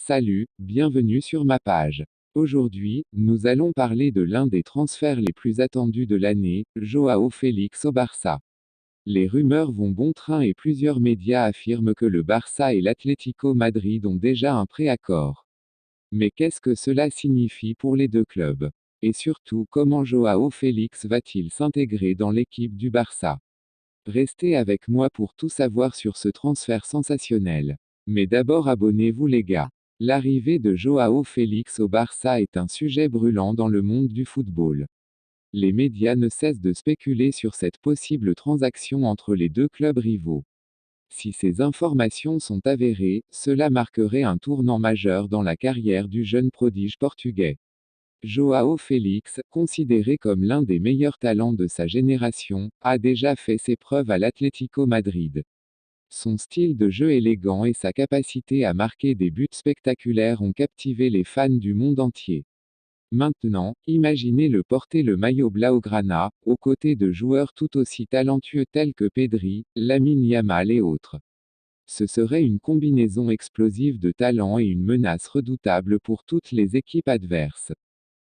Salut, bienvenue sur ma page. Aujourd'hui, nous allons parler de l'un des transferts les plus attendus de l'année, Joao Félix au Barça. Les rumeurs vont bon train et plusieurs médias affirment que le Barça et l'Atlético Madrid ont déjà un préaccord. Mais qu'est-ce que cela signifie pour les deux clubs? Et surtout, comment Joao Félix va-t-il s'intégrer dans l'équipe du Barça? Restez avec moi pour tout savoir sur ce transfert sensationnel. Mais d'abord abonnez-vous les gars. L'arrivée de Joao Félix au Barça est un sujet brûlant dans le monde du football. Les médias ne cessent de spéculer sur cette possible transaction entre les deux clubs rivaux. Si ces informations sont avérées, cela marquerait un tournant majeur dans la carrière du jeune prodige portugais. Joao Félix, considéré comme l'un des meilleurs talents de sa génération, a déjà fait ses preuves à l'Atlético Madrid. Son style de jeu élégant et sa capacité à marquer des buts spectaculaires ont captivé les fans du monde entier. Maintenant, imaginez-le porter le maillot blaugrana, aux côtés de joueurs tout aussi talentueux tels que Pedri, Lamine Yamal et autres. Ce serait une combinaison explosive de talent et une menace redoutable pour toutes les équipes adverses.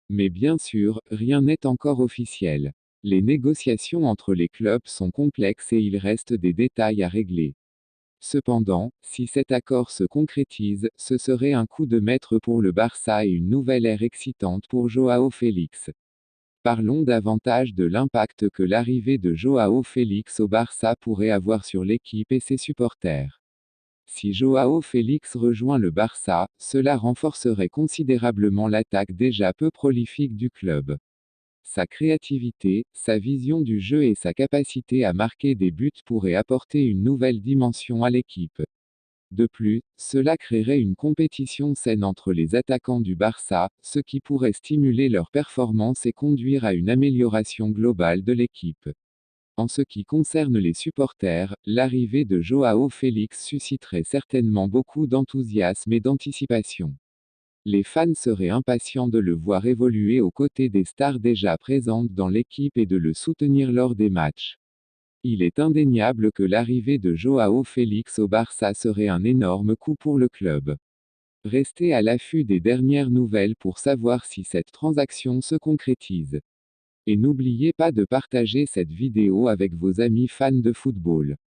Mais bien sûr, rien n'est encore officiel. Les négociations entre les clubs sont complexes et il reste des détails à régler. Cependant, si cet accord se concrétise, ce serait un coup de maître pour le Barça et une nouvelle ère excitante pour Joao Félix. Parlons davantage de l'impact que l'arrivée de Joao Félix au Barça pourrait avoir sur l'équipe et ses supporters. Si Joao Félix rejoint le Barça, cela renforcerait considérablement l'attaque déjà peu prolifique du club. Sa créativité, sa vision du jeu et sa capacité à marquer des buts pourraient apporter une nouvelle dimension à l'équipe. De plus, cela créerait une compétition saine entre les attaquants du Barça, ce qui pourrait stimuler leur performance et conduire à une amélioration globale de l'équipe. En ce qui concerne les supporters, l'arrivée de Joao Félix susciterait certainement beaucoup d'enthousiasme et d'anticipation. Les fans seraient impatients de le voir évoluer aux côtés des stars déjà présentes dans l'équipe et de le soutenir lors des matchs. Il est indéniable que l'arrivée de Joao Félix au Barça serait un énorme coup pour le club. Restez à l'affût des dernières nouvelles pour savoir si cette transaction se concrétise. Et n'oubliez pas de partager cette vidéo avec vos amis fans de football.